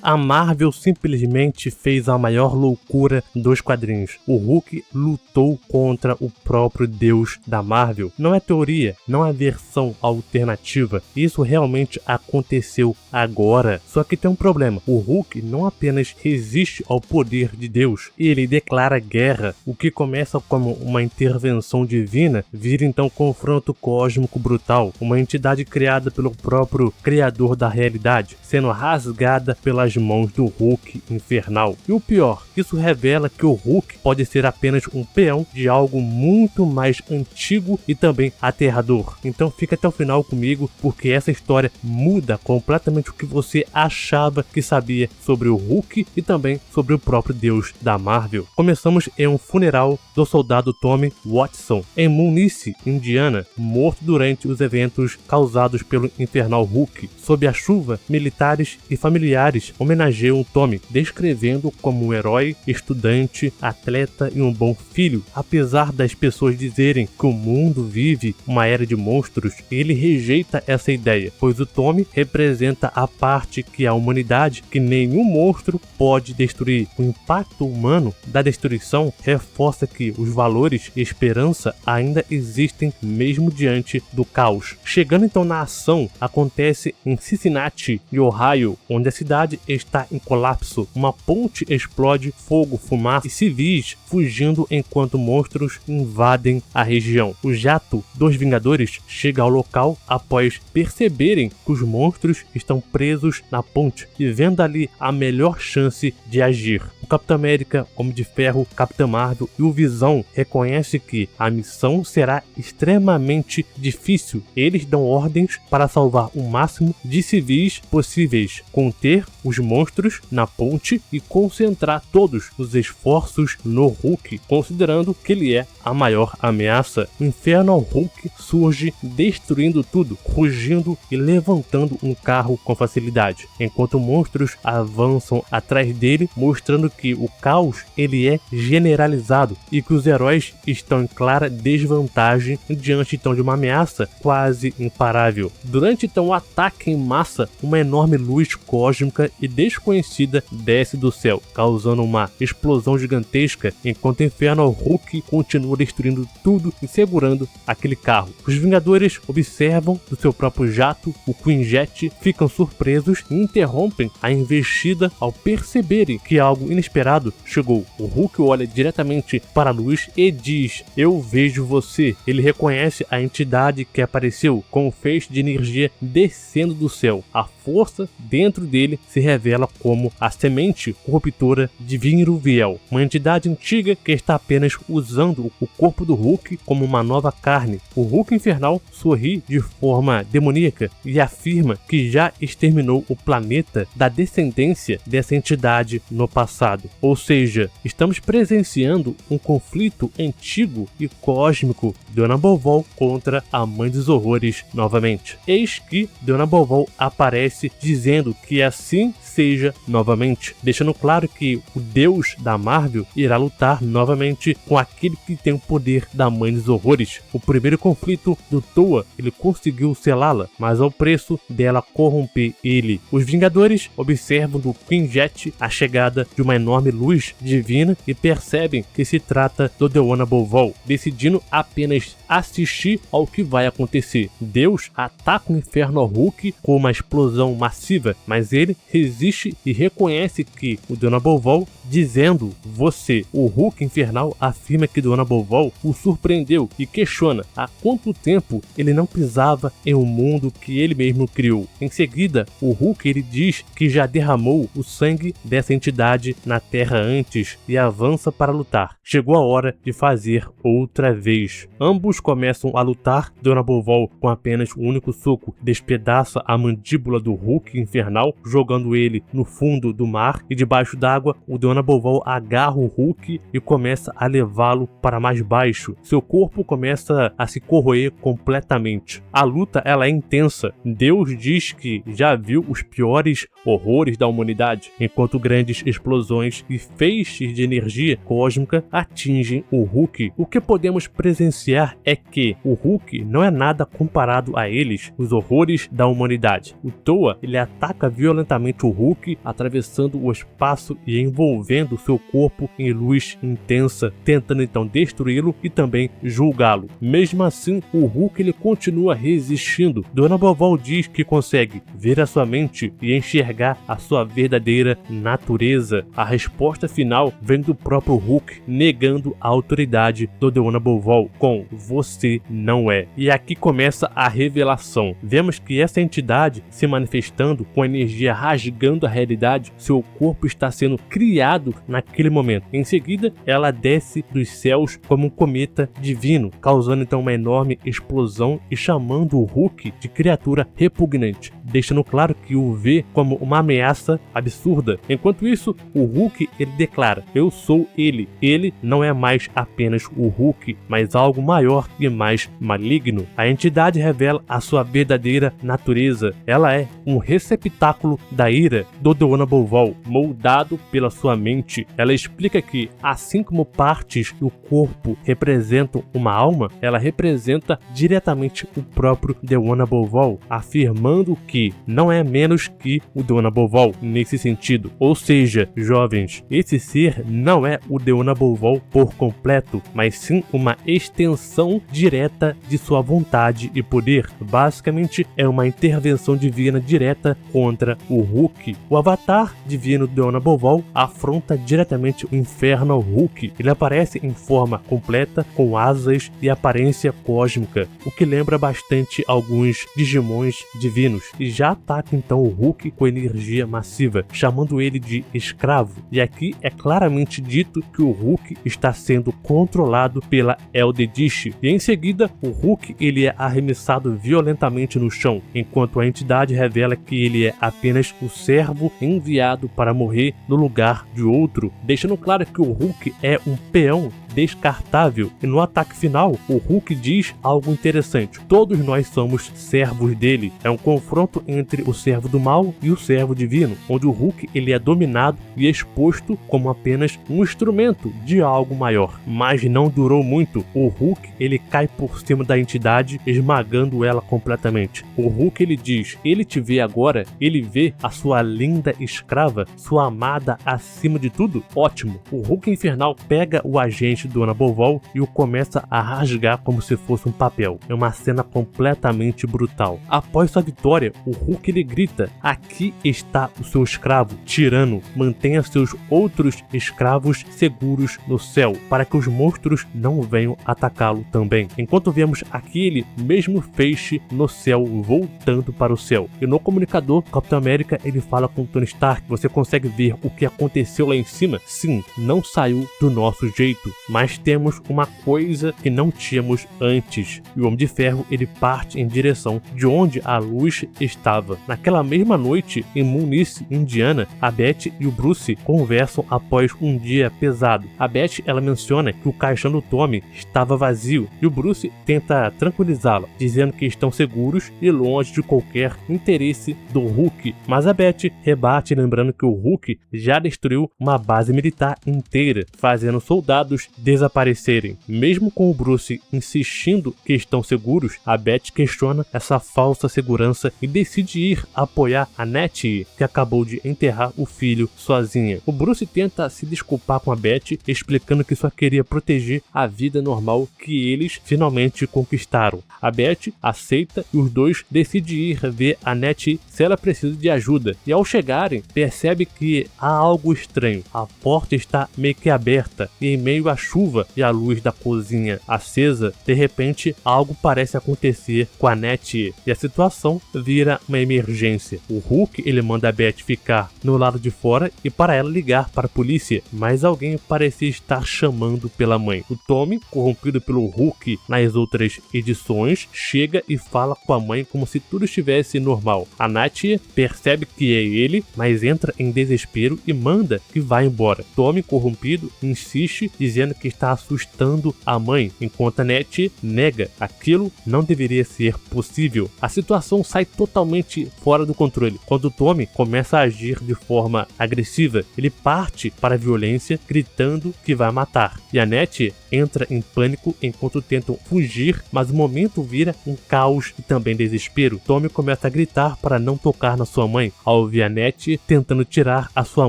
A Marvel simplesmente fez a maior loucura dos quadrinhos. O Hulk lutou contra o próprio Deus da Marvel. Não é teoria, não é versão alternativa. Isso realmente aconteceu agora. Só que tem um problema. O Hulk não apenas resiste ao poder de Deus, ele declara guerra. O que começa como uma intervenção divina vira então confronto cósmico brutal. Uma entidade criada pelo próprio Criador da realidade, sendo rasgada pelas mãos do Hulk infernal. E o pior, isso revela que o Hulk pode ser apenas um peão de algo muito mais antigo e também aterrador. Então fica até o final comigo, porque essa história muda completamente o que você achava que sabia sobre o Hulk e também sobre o próprio Deus da Marvel. Começamos em um funeral do soldado Tommy Watson, em Munice, Indiana, morto durante os eventos causados pelo infernal Hulk. Sob a chuva, militares e familiares homenageiam Tommy, descrevendo como um herói, estudante, atleta e um bom filho. Apesar das pessoas dizerem que o mundo vive uma era de monstros, ele rejeita essa ideia, pois o Tommy representa a parte que a humanidade, que nenhum monstro pode destruir. O impacto humano da destruição reforça que os valores e esperança ainda existem mesmo diante do caos. Chegando então na ação, acontece em Cincinnati, Ohio, onde a cidade está em colapso. Uma ponte explode, fogo, fumaça e civis fugindo enquanto monstros invadem a região. O jato dos Vingadores chega ao local após perceberem que os monstros estão presos na ponte e vendo ali a melhor chance de agir. O Capitão América, Homem de Ferro, Capitã Marvel e o Visão reconhecem que a missão será extremamente difícil. Eles dão ordens para salvar o máximo de civis possíveis, conter os monstros na ponte e concentrar todos os esforços no Hulk, considerando que ele é a maior ameaça. O Infernal Hulk surge destruindo tudo, rugindo e levantando um carro com facilidade, enquanto monstros avançam atrás dele, mostrando que o caos ele é generalizado e que os heróis estão em clara desvantagem diante então de uma ameaça quase imparável. Durante então o ataque em massa, uma enorme luz cósmica e desconhecida desce do céu, causando uma explosão gigantesca, enquanto o Infernal Hulk continua destruindo tudo e segurando aquele carro. Os Vingadores observam do seu próprio jato o Quinjet, ficam surpresos e interrompem a investida ao perceberem que algo inesperado chegou. O Hulk olha diretamente para a luz e diz: "Eu vejo você." Ele reconhece a entidade que apareceu com um feixe de energia descendo do céu. A força dentro dele se revela como a semente corruptora de Vinruviel, uma entidade antiga que está apenas usando o corpo do Hulk como uma nova carne. O Hulk infernal sorri de forma demoníaca e afirma que já exterminou o planeta da descendência dessa entidade no passado. Ou seja, estamos presenciando um conflito antigo e cósmico de Dona Bovol contra a Mãe dos Horrores novamente. Eis que Dona Bovol aparece dizendo que assim seja novamente, deixando claro que o Deus da Marvel irá lutar novamente com aquele que tem o poder da Mãe dos Horrores. O primeiro conflito do Toa, ele conseguiu selá-la, mas ao preço dela corromper ele. Os Vingadores observam do Quinjet a chegada de uma enorme luz divina e percebem que se trata do Dona Bovol, decidindo apenas assistir ao que vai acontecer. Deus ataca o Infernal Hulk com uma explosão massiva, mas ele resiste e reconhece que o Dona Bovol, dizendo você. O Hulk infernal afirma que Dona Bovol o surpreendeu e questiona há quanto tempo ele não pisava em um mundo que ele mesmo criou. Em seguida, o Hulk ele diz que já derramou o sangue dessa entidade na Terra antes e avança para lutar. Chegou a hora de fazer outra vez. Ambos começam a lutar. Dona Bovol, com apenas um único soco, despedaça a mandíbula do Hulk infernal, jogando ele no fundo do mar, e debaixo d'água, o Dona Bovol agarra o Hulk e começa a levá-lo para mais baixo. Seu corpo começa a se corroer completamente. A luta ela é intensa. Deus diz que já viu os piores horrores da humanidade, enquanto grandes explosões e feixes de energia cósmica atingem o Hulk. O que podemos presenciar é que o Hulk não é nada comparado a eles, os horrores da humanidade. O Thor toa, ele ataca violentamente o Hulk, atravessando o espaço e envolvendo seu corpo em luz intensa, tentando então destruí-lo e também julgá-lo. Mesmo assim, o Hulk ele continua resistindo. Dona Boval diz que consegue ver a sua mente e enxergar a sua verdadeira natureza. A resposta final vem do próprio Hulk, negando a autoridade do Dona Boval com "você não é". E aqui começa a revelação. Vemos que essa entidade se manifestando com energia rasgando a realidade, seu corpo está sendo criado naquele momento. Em seguida, ela desce dos céus como um cometa divino, causando então uma enorme explosão e chamando o Hulk de criatura repugnante, deixando claro que o vê como uma ameaça absurda. Enquanto isso, o Hulk ele declara: "Eu sou ele". Ele não é mais apenas o Hulk, mas algo maior e mais maligno. A entidade revela a sua verdadeira natureza. Ela é um receptáculo da ira do Dona Boval, moldado pela sua mente. Ela explica que, assim como partes do corpo representam uma alma, ela representa diretamente o próprio Dona Boval, afirmando que não é menos que o Dona Boval nesse sentido. Ou seja, jovens, esse ser não é o Dona Boval por completo, mas sim uma extensão direta de sua vontade e poder. Basicamente, é uma intervenção divina direta contra o Hulk. O avatar divino Dona Boval afronta diretamente o inferno ao Hulk. Ele aparece em forma completa, com asas e aparência cósmica, o que lembra bastante alguns Digimons divinos, e já ataca então o Hulk com energia massiva, chamando ele de escravo. E aqui é claramente dito que o Hulk está sendo controlado pela Eldritch. E em seguida, o Hulk ele é arremessado violentamente no chão, enquanto a entidade revela que ele é apenas o servo enviado para morrer no lugar de outro, deixando claro que o Hulk é um peão descartável. E no ataque final, o Hulk diz algo interessante: todos nós somos servos dele. É um confronto entre o servo do mal e o servo divino, onde o Hulk ele é dominado e exposto como apenas um instrumento de algo maior. Mas não durou muito. O Hulk ele cai por cima da entidade, esmagando ela completamente. O Hulk ele diz: ele te vê agora? Ele vê a sua linda escrava, sua amada acima de tudo? Ótimo. O Hulk infernal pega o agente Dona Boval e o começa a rasgar como se fosse um papel. É uma cena completamente brutal. Após sua vitória, o Hulk ele grita: aqui está o seu escravo, tirano. Mantenha seus outros escravos seguros no céu, para que os monstros não venham atacá-lo também. Enquanto vemos aquele mesmo feixe no céu voltando para o céu. E no comunicador, Capitão América ele fala com Tony Stark: você consegue ver o que aconteceu lá em cima? Sim, não saiu do nosso jeito, mas temos uma coisa que não tínhamos antes. E o Homem de Ferro ele parte em direção de onde a luz estava. Naquela mesma noite, em Munice, Indiana, a Beth e o Bruce conversam após um dia pesado. A Beth ela menciona que o caixão do Tommy estava vazio e o Bruce tenta tranquilizá-la, dizendo que estão seguros e longe de qualquer interesse do Hulk. Mas a Beth rebate, lembrando que o Hulk já destruiu uma base militar inteira, fazendo soldados desaparecerem. Mesmo com o Bruce insistindo que estão seguros, a Beth questiona essa falsa segurança e decide ir apoiar a Nettie, que acabou de enterrar o filho sozinha. O Bruce tenta se desculpar com a Beth, explicando que só queria proteger a vida normal que eles finalmente conquistaram. A Beth aceita e os dois decidem ir ver a Nettie se ela precisa de ajuda. E ao chegarem, percebe que há algo estranho. A porta está meio que aberta e em meio à chuva e à luz da cozinha acesa, de repente algo parece acontecer com a Nettie e a situação vira uma emergência. O Hulk ele manda a Beth ficar no lado de fora e para ela ligar para a polícia, mas alguém parecia estar chamando pela mãe. O Tommy, corrompido pelo Hulk nas outras edições, chega e fala com a mãe como se tudo estivesse normal. A Nettie percebe que é ele, mas entra em desespero e manda que vá embora. Tommy, corrompido, insiste, dizendo que está assustando a mãe, enquanto a Net nega. Aquilo não deveria ser possível. A situação sai totalmente fora do controle. Quando Tommy começa a agir de forma agressiva, ele parte para a violência, gritando que vai matar. E a Net entra em pânico enquanto tentam fugir, mas o momento vira um caos e também desespero. Tommy começa a gritar para não tocar na sua mãe, ao ouvir a Net tentando tirar a sua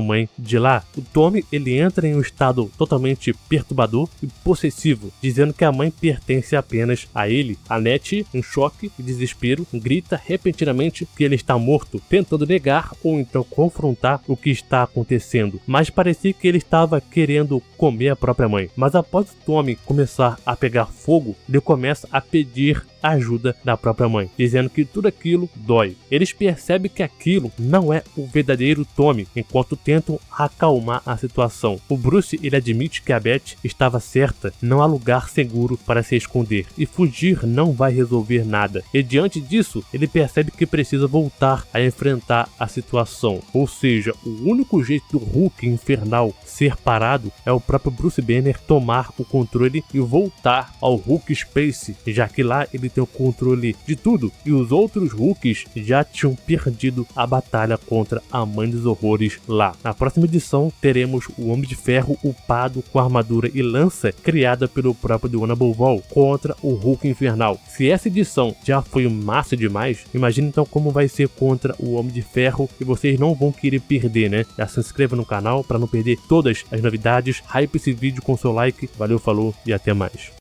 mãe de lá. O Tommy, ele entra em um estado totalmente perturbador e possessivo, dizendo que a mãe pertence apenas a ele. A Net, em choque e desespero, grita repentinamente que ele está morto, tentando negar ou então confrontar o que está acontecendo, mas parecia que ele estava querendo comer a própria mãe. Mas após o Tommy começar a pegar fogo, ele começa a pedir ajuda da própria mãe, dizendo que tudo aquilo dói. Eles percebem que aquilo não é o verdadeiro Tommy, enquanto tentam acalmar a situação. O Bruce, ele admite que a Beth estava certa, não há lugar seguro para se esconder, e fugir não vai resolver nada. E diante disso, ele percebe que precisa voltar a enfrentar a situação. Ou seja, o único jeito do Hulk infernal ser parado é o próprio Bruce Banner tomar o controle e voltar ao Hulk Space, já que lá ele tem o controle de tudo, e os outros Hulks já tinham perdido a batalha contra a Mãe dos Horrores lá. Na próxima edição teremos o Homem de Ferro upado com armadura e lança criada pelo próprio Diona Bovol contra o Hulk Infernal. Se essa edição já foi massa demais, imagina então como vai ser contra o Homem de Ferro, e vocês não vão querer perder, né? Já se inscreva no canal para não perder todas as novidades, hype esse vídeo com seu like, valeu, falou e até mais.